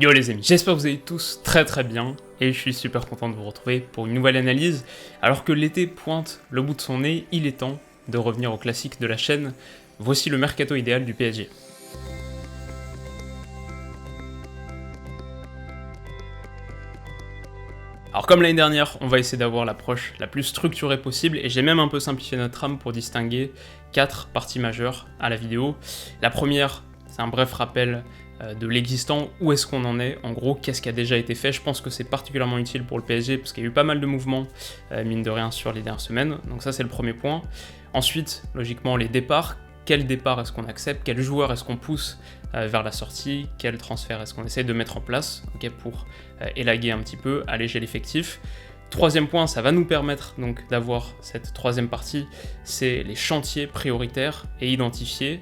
Yo les amis, j'espère que vous allez tous très bien et je suis super content de vous retrouver pour une nouvelle analyse. Alors que l'été pointe le bout de son nez, il est temps de revenir au classique de la chaîne. Voici le mercato idéal du PSG. Alors comme l'année dernière, on va essayer d'avoir l'approche la plus structurée possible et j'ai même un peu simplifié notre trame pour distinguer 4 parties majeures à la vidéo. La première, c'est un bref rappel de l'existant, où est-ce qu'on en est, en gros, qu'est-ce qui a déjà été fait. Je pense que c'est particulièrement utile pour le PSG parce qu'il y a eu pas mal de mouvements, mine de rien, sur les dernières semaines, donc ça c'est le premier point. Ensuite, logiquement, les départs. Quel départ est-ce qu'on accepte, quel joueur est-ce qu'on pousse vers la sortie, quel transfert est-ce qu'on essaie de mettre en place pour élaguer un petit peu, alléger l'effectif. Troisième point, ça va nous permettre donc d'avoir cette troisième partie, c'est les chantiers prioritaires et identifier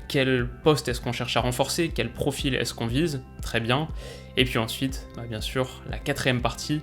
quel poste est-ce qu'on cherche à renforcer, quel profil est-ce qu'on vise, très bien. Et puis ensuite, bien sûr, la quatrième partie,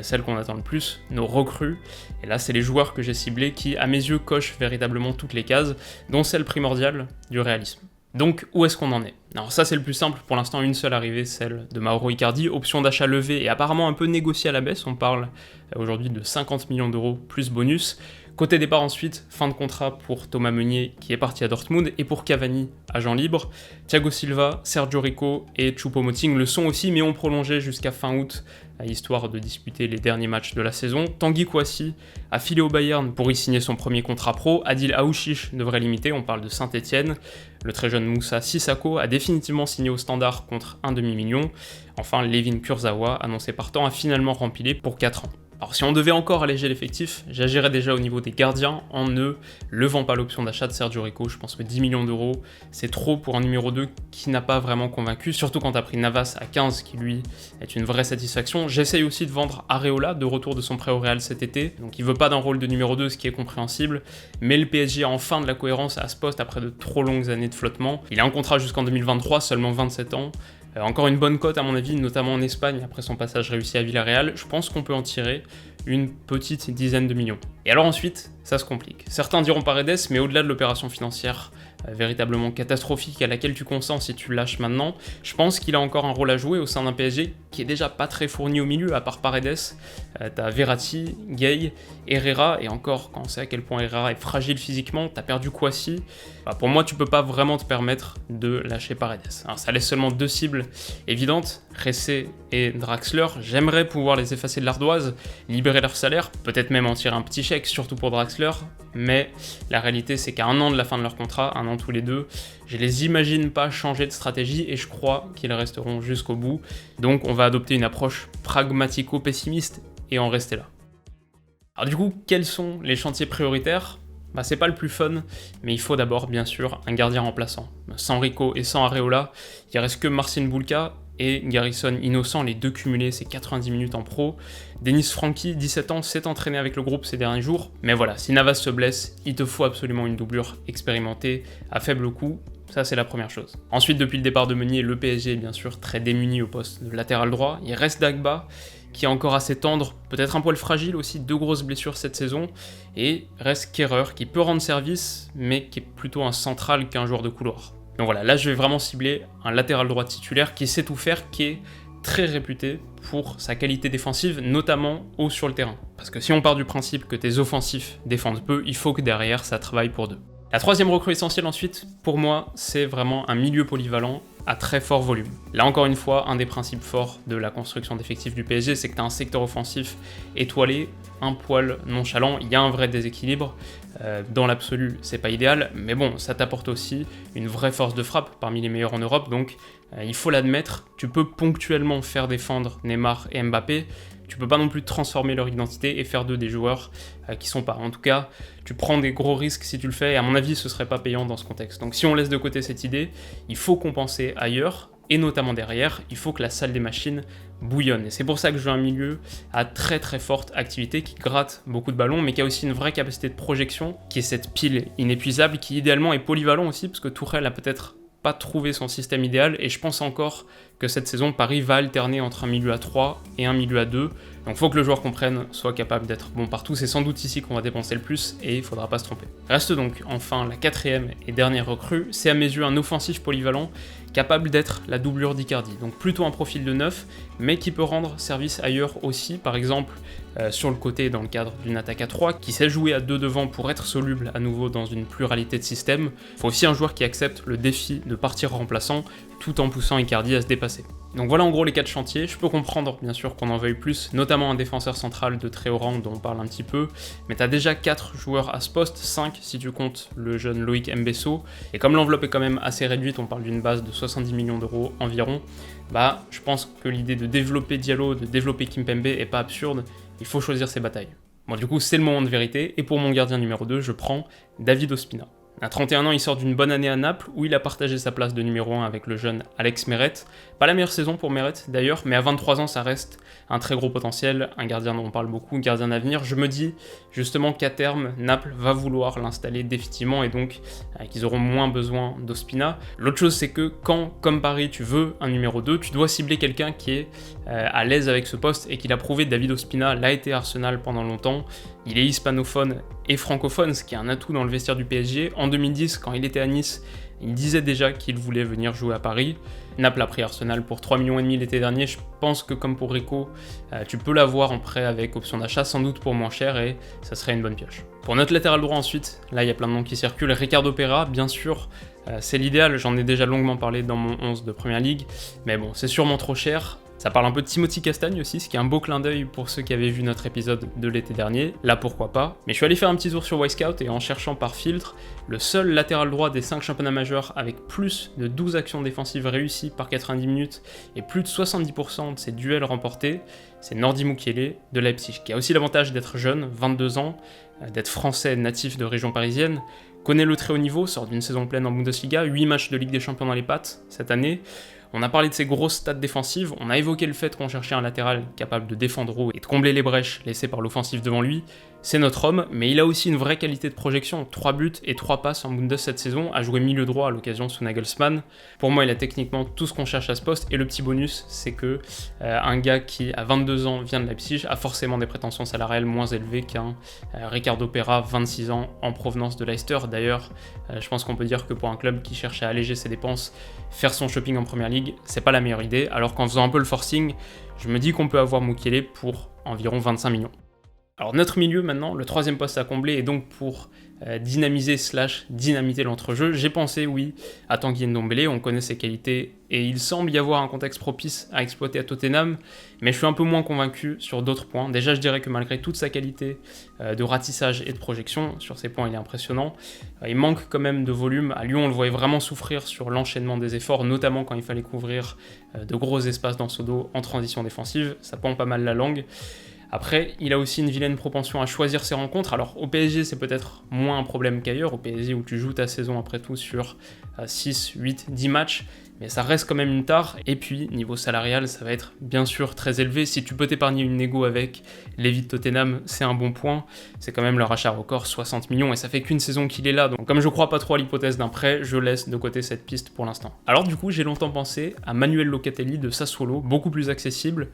celle qu'on attend le plus, nos recrues. Et là, c'est les joueurs que j'ai ciblés qui, à mes yeux, cochent véritablement toutes les cases, dont celle primordiale du réalisme. Donc, où est-ce qu'on en est? Alors ça, c'est le plus simple, pour l'instant, une seule arrivée, celle de Mauro Icardi, option d'achat levée et apparemment un peu négociée à la baisse, on parle aujourd'hui de 50 millions d'euros plus bonus. Côté départ ensuite, fin de contrat pour Thomas Meunier qui est parti à Dortmund et pour Cavani, agent libre. Thiago Silva, Sergio Rico et Choupo-Moting le sont aussi mais ont prolongé jusqu'à fin août, histoire de disputer les derniers matchs de la saison. Tanguy Kouassi a filé au Bayern pour y signer son premier contrat pro. Adil Aouchiche devrait limiter, on parle de Saint-Etienne. Le très jeune Moussa Sissako a définitivement signé au Standard contre un demi-million. Enfin, Layvin Kurzawa, annoncé partant, a finalement rempilé pour 4 ans. Alors si on devait encore alléger l'effectif, j'agirais déjà au niveau des gardiens, en ne levant pas l'option d'achat de Sergio Rico. Je pense que 10 millions d'euros, c'est trop pour un numéro 2 qui n'a pas vraiment convaincu, surtout quand t'as pris Navas à 15, qui lui est une vraie satisfaction. J'essaye aussi de vendre Areola, de retour de son prêt au Real cet été, donc il veut pas d'un rôle de numéro 2, ce qui est compréhensible, mais le PSG a enfin de la cohérence à ce poste après de trop longues années de flottement. Il a un contrat jusqu'en 2023, seulement 27 ans. Encore une bonne cote à mon avis, notamment en Espagne, après son passage réussi à Villarreal. Je pense qu'on peut en tirer une petite dizaine de millions. Et alors ensuite, ça se complique. Certains diront Paredes, mais au-delà de l'opération financière véritablement catastrophique à laquelle tu consens si tu le lâches maintenant, je pense qu'il a encore un rôle à jouer au sein d'un PSG qui est déjà pas très fourni au milieu, à part Paredes. T'as Verratti, Gueye, Herrera, et encore, quand on sait à quel point Herrera est fragile physiquement, t'as perdu Kouassi. Pour moi, tu peux pas vraiment te permettre de lâcher Paredes. Alors ça laisse seulement 2 cibles évidentes, Ressé et Draxler. J'aimerais pouvoir les effacer de l'ardoise, libérer leur salaire, peut-être même en tirer un petit chèque, surtout pour Draxler, mais la réalité c'est qu'à 1 an de la fin de leur contrat, 1 an tous les deux, je les imagine pas changer de stratégie et je crois qu'ils resteront jusqu'au bout. Donc on va adopter une approche pragmatico-pessimiste et en rester là. Alors du coup, quels sont les chantiers prioritaires ? C'est pas le plus fun, mais il faut d'abord, bien sûr, un gardien remplaçant. Sans Rico et sans Areola, il reste que Marcin Bulka et Garrison Innocent, les deux cumulés, c'est 90 minutes en pro. Denis Franchi, 17 ans, s'est entraîné avec le groupe ces derniers jours, mais voilà, si Navas se blesse, il te faut absolument une doublure expérimentée, à faible coût. Ça, c'est la première chose. Ensuite, depuis le départ de Meunier, le PSG est bien sûr très démuni au poste de latéral droit. Il reste Dagba, qui est encore assez tendre, peut-être un poil fragile aussi, 2 grosses blessures cette saison. Et reste Kehrer, qui peut rendre service, mais qui est plutôt un central qu'un joueur de couloir. Donc voilà, là je vais vraiment cibler un latéral droit titulaire qui sait tout faire, qui est très réputé pour sa qualité défensive, notamment haut sur le terrain. Parce que si on part du principe que tes offensifs défendent peu, il faut que derrière ça travaille pour deux. La troisième recrue essentielle ensuite, pour moi, c'est vraiment un milieu polyvalent à très fort volume. Là encore une fois, un des principes forts de la construction d'effectifs du PSG, c'est que tu as un secteur offensif étoilé, un poil nonchalant, il y a un vrai déséquilibre. Dans l'absolu, c'est pas idéal, mais bon, ça t'apporte aussi une vraie force de frappe parmi les meilleurs en Europe, donc il faut l'admettre, tu peux ponctuellement faire défendre Neymar et Mbappé, tu peux pas non plus transformer leur identité et faire d'eux des joueurs qui sont pas. En tout cas, tu prends des gros risques si tu le fais, et à mon avis, ce serait pas payant dans ce contexte. Donc si on laisse de côté cette idée, il faut compenser ailleurs, et notamment derrière, il faut que la salle des machines bouillonne. Et c'est pour ça que je veux un milieu à très très forte activité, qui gratte beaucoup de ballons, mais qui a aussi une vraie capacité de projection, qui est cette pile inépuisable, qui idéalement est polyvalent aussi, parce que Tourelle a peut-être pas trouvé son système idéal, et je pense encore que cette saison, Paris va alterner entre un milieu à 3 et un milieu à 2. Donc il faut que le joueur comprenne, soit capable d'être bon partout, c'est sans doute ici qu'on va dépenser le plus, et il faudra pas se tromper. Reste donc enfin la quatrième et dernière recrue, c'est à mes yeux un offensif polyvalent capable d'être la doublure d'Icardi. Donc plutôt un profil de neuf, mais qui peut rendre service ailleurs aussi, par exemple sur le côté dans le cadre d'une attaque à 3, qui sait jouer à 2 devant pour être soluble à nouveau dans une pluralité de systèmes. Il faut aussi un joueur qui accepte le défi de partir remplaçant, tout en poussant Icardi à se dépasser. Donc voilà en gros les 4 chantiers. Je peux comprendre bien sûr qu'on en veuille plus, notamment un défenseur central de très haut rang dont on parle un petit peu, mais t'as déjà 4 joueurs à ce poste, 5 si tu comptes le jeune Loïc Mbesso, et comme l'enveloppe est quand même assez réduite, on parle d'une base de 70 millions d'euros environ, bah je pense que l'idée de développer Diallo, de développer Kimpembe est pas absurde, il faut choisir ses batailles. Bon du coup c'est le moment de vérité, et pour mon gardien numéro 2, je prends David Ospina. À 31 ans, il sort d'une bonne année à Naples, où il a partagé sa place de numéro 1 avec le jeune Alex Meret. Pas la meilleure saison pour Meret d'ailleurs, mais à 23 ans, ça reste un très gros potentiel, un gardien dont on parle beaucoup, un gardien d'avenir. Je me dis justement qu'à terme, Naples va vouloir l'installer définitivement, et donc qu'ils auront moins besoin d'Ospina. L'autre chose, c'est que quand, comme Paris, tu veux un numéro 2, tu dois cibler quelqu'un qui est à l'aise avec ce poste, et qu'il a prouvé. David Ospina l'a été à Arsenal pendant longtemps. Il est hispanophone et francophone, ce qui est un atout dans le vestiaire du PSG. En 2010, quand il était à Nice, il disait déjà qu'il voulait venir jouer à Paris. Naples a pris Arsenal pour 3,5 millions l'été dernier. Je pense que comme pour Rico, tu peux l'avoir en prêt avec option d'achat, sans doute pour moins cher, et ça serait une bonne pioche. Pour notre latéral droit ensuite, là il y a plein de noms qui circulent. Ricardo Pereira, bien sûr, c'est l'idéal, j'en ai déjà longuement parlé dans mon 11 de Première Ligue, mais bon, c'est sûrement trop cher. Ça parle un peu de Timothy Castagne aussi, ce qui est un beau clin d'œil pour ceux qui avaient vu notre épisode de l'été dernier, là pourquoi pas. Mais je suis allé faire un petit tour sur Wisecout, et en cherchant par filtre, le seul latéral droit des 5 championnats majeurs avec plus de 12 actions défensives réussies par 90 minutes et plus de 70% de ses duels remportés, c'est Nordi Mukiele de Leipzig, qui a aussi l'avantage d'être jeune, 22 ans, d'être français natif de région parisienne, connaît le très haut niveau, sort d'une saison pleine en Bundesliga, 8 matchs de Ligue des Champions dans les pattes cette année. On a parlé de ses grosses stats défensives, on a évoqué le fait qu'on cherchait un latéral capable de défendre haut et de combler les brèches laissées par l'offensive devant lui. C'est notre homme, mais il a aussi une vraie qualité de projection, 3 buts et 3 passes en Bundes cette saison, a joué milieu droit à l'occasion sous Nagelsmann. Pour moi, il a techniquement tout ce qu'on cherche à ce poste, et le petit bonus, c'est que un gars qui, à 22 ans, vient de Leipzig, a forcément des prétentions salariales moins élevées qu'un Ricardo Pereira, 26 ans, en provenance de Leicester. D'ailleurs, je pense qu'on peut dire que pour un club qui cherche à alléger ses dépenses, faire son shopping en Première Ligue, c'est pas la meilleure idée, alors qu'en faisant un peu le forcing, je me dis qu'on peut avoir Mukiele pour environ 25 millions. Alors notre milieu maintenant, le troisième poste à combler, et donc pour dynamiser / dynamiter l'entrejeu, j'ai pensé oui à Tanguy Ndombele, on connaît ses qualités et il semble y avoir un contexte propice à exploiter à Tottenham, mais je suis un peu moins convaincu sur d'autres points. Déjà je dirais que malgré toute sa qualité de ratissage et de projection, sur ces points il est impressionnant, il manque quand même de volume. À Lyon on le voyait vraiment souffrir sur l'enchaînement des efforts, notamment quand il fallait couvrir de gros espaces dans son dos en transition défensive, ça pend pas mal la langue. Après, il a aussi une vilaine propension à choisir ses rencontres. Alors au PSG, c'est peut-être moins un problème qu'ailleurs, au PSG où tu joues ta saison après tout sur 6, 8, 10 matchs, mais ça reste quand même une tare. Et puis, niveau salarial, ça va être bien sûr très élevé. Si tu peux t'épargner une négo avec Lévy de Tottenham, c'est un bon point. C'est quand même leur achat record, 60 millions, et ça fait qu'une saison qu'il est là. Donc comme je crois pas trop à l'hypothèse d'un prêt, je laisse de côté cette piste pour l'instant. Alors du coup, j'ai longtemps pensé à Manuel Locatelli de Sassuolo, beaucoup plus accessible,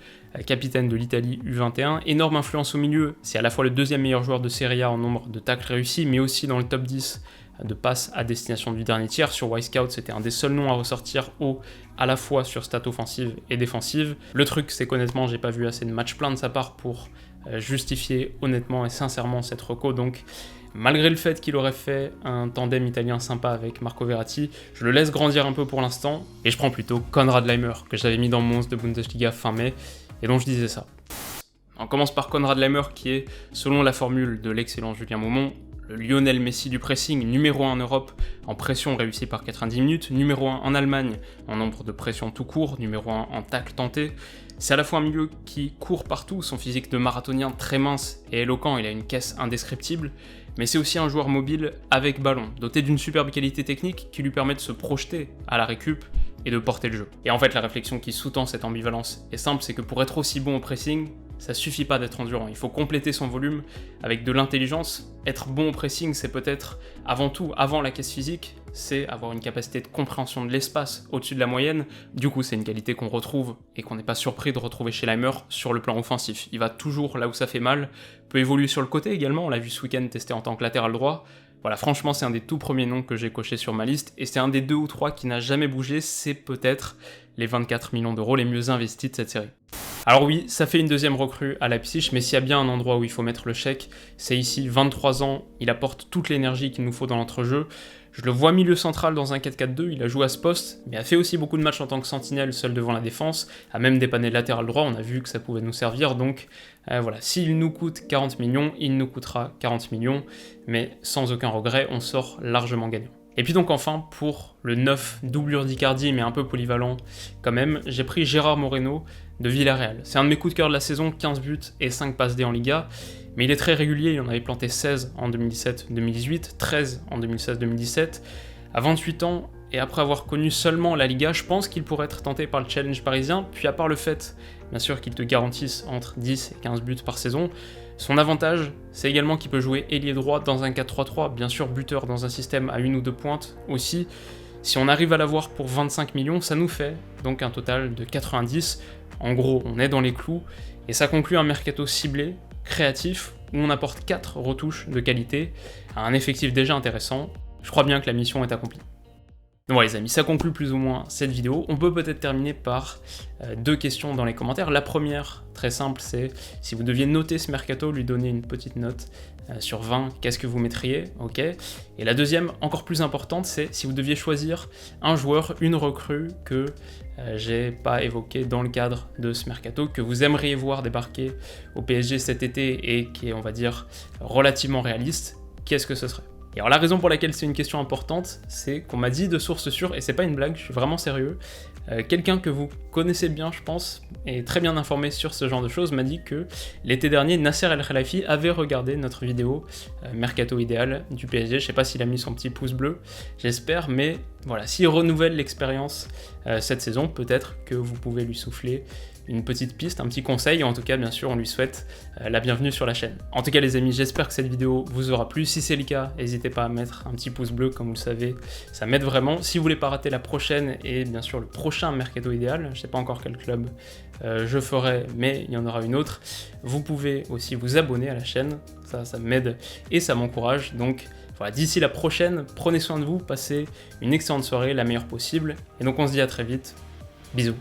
capitaine de l'Italie U21, énorme influence au milieu. C'est à la fois le deuxième meilleur joueur de Serie A en nombre de tacles réussis, mais aussi dans le top 10 de passes à destination du dernier tiers. Sur Wisecout, c'était un des seuls noms à ressortir haut, à la fois sur stats offensives et défensives. Le truc, c'est qu'honnêtement, j'ai pas vu assez de matchs pleins de sa part pour justifier honnêtement et sincèrement cette reco, donc malgré le fait qu'il aurait fait un tandem italien sympa avec Marco Verratti, je le laisse grandir un peu pour l'instant, et je prends plutôt Konrad Laimer, que j'avais mis dans mon 11 de Bundesliga fin mai, et dont je disais ça. On commence par Konrad Laimer, qui est, selon la formule de l'excellent Julien Maumont, le Lionel Messi du pressing, numéro 1 en Europe en pression réussie par 90 minutes, numéro 1 en Allemagne en nombre de pressions tout court, numéro 1 en tacle tenté. C'est à la fois un milieu qui court partout, son physique de marathonien très mince et éloquent, il a une caisse indescriptible, mais c'est aussi un joueur mobile avec ballon, doté d'une superbe qualité technique qui lui permet de se projeter à la récup et de porter le jeu. Et en fait, la réflexion qui sous-tend cette ambivalence est simple, c'est que pour être aussi bon au pressing, ça suffit pas d'être endurant, il faut compléter son volume avec de l'intelligence. Être bon au pressing, c'est peut-être avant tout, avant la caisse physique, c'est avoir une capacité de compréhension de l'espace au-dessus de la moyenne. Du coup, c'est une qualité qu'on retrouve et qu'on n'est pas surpris de retrouver chez Laimer sur le plan offensif. Il va toujours là où ça fait mal, peut évoluer sur le côté également, on l'a vu ce week-end testé en tant que latéral droit. Voilà, franchement, c'est un des tout premiers noms que j'ai coché sur ma liste, et c'est un des 2 ou 3 qui n'a jamais bougé, c'est peut-être les 24 millions d'euros les mieux investis de cette série. Alors oui, ça fait une deuxième recrue à Leipzig, mais s'il y a bien un endroit où il faut mettre le chèque, c'est ici, 23 ans, il apporte toute l'énergie qu'il nous faut dans l'entrejeu. Je le vois milieu central dans un 4-4-2, il a joué à ce poste, mais a fait aussi beaucoup de matchs en tant que sentinelle seul devant la défense, a même dépanné latéral droit, on a vu que ça pouvait nous servir, donc voilà, s'il nous coûte 40 millions, il nous coûtera 40 millions, mais sans aucun regret, on sort largement gagnant. Et puis donc enfin, pour le 9, doublure d'Icardi, mais un peu polyvalent quand même, j'ai pris Gérard Moreno de Villarreal. C'est un de mes coups de cœur de la saison, 15 buts et 5 passes D en Liga, mais il est très régulier, il en avait planté 16 en 2017-2018, 13 en 2016-2017. À 28 ans, et après avoir connu seulement la Liga, je pense qu'il pourrait être tenté par le challenge parisien, puis à part le fait, bien sûr, qu'il te garantisse entre 10 et 15 buts par saison, son avantage, c'est également qu'il peut jouer ailier droit dans un 4-3-3, bien sûr buteur dans un système à 1 ou 2 pointes aussi. Si on arrive à l'avoir pour 25 millions, ça nous fait donc un total de 90. En gros, on est dans les clous, et ça conclut un mercato ciblé, créatif, où on apporte 4 retouches de qualité, à un effectif déjà intéressant. Je crois bien que la mission est accomplie. Donc voilà les amis, ça conclut plus ou moins cette vidéo. On peut peut-être terminer par 2 questions dans les commentaires. La première, très simple, c'est si vous deviez noter ce mercato, lui donner une petite note sur 20, qu'est-ce que vous mettriez? Ok. Et la deuxième, encore plus importante, c'est si vous deviez choisir un joueur, une recrue que j'ai pas évoqué dans le cadre de ce mercato, que vous aimeriez voir débarquer au PSG cet été et qui est, on va dire, relativement réaliste, qu'est-ce que ce serait? Et alors la raison pour laquelle c'est une question importante, c'est qu'on m'a dit de source sûre, et c'est pas une blague, je suis vraiment sérieux, quelqu'un que vous connaissez bien je pense, et très bien informé sur ce genre de choses, m'a dit que l'été dernier, Nasser El Khelaifi avait regardé notre vidéo Mercato idéal du PSG, je sais pas s'il a mis son petit pouce bleu, j'espère, mais voilà, s'il renouvelle l'expérience cette saison, peut-être que vous pouvez lui souffler une petite piste, un petit conseil, en tout cas bien sûr on lui souhaite la bienvenue sur la chaîne. En tout cas les amis, j'espère que cette vidéo vous aura plu, si c'est le cas, n'hésitez pas à mettre un petit pouce bleu comme vous le savez, ça m'aide vraiment. Si vous voulez pas rater la prochaine et bien sûr le prochain Mercato idéal, je sais pas encore quel club je ferai, mais il y en aura une autre, vous pouvez aussi vous abonner à la chaîne, ça m'aide et ça m'encourage, donc voilà, d'ici la prochaine, prenez soin de vous, passez une excellente soirée, la meilleure possible, et donc on se dit à très vite, bisous.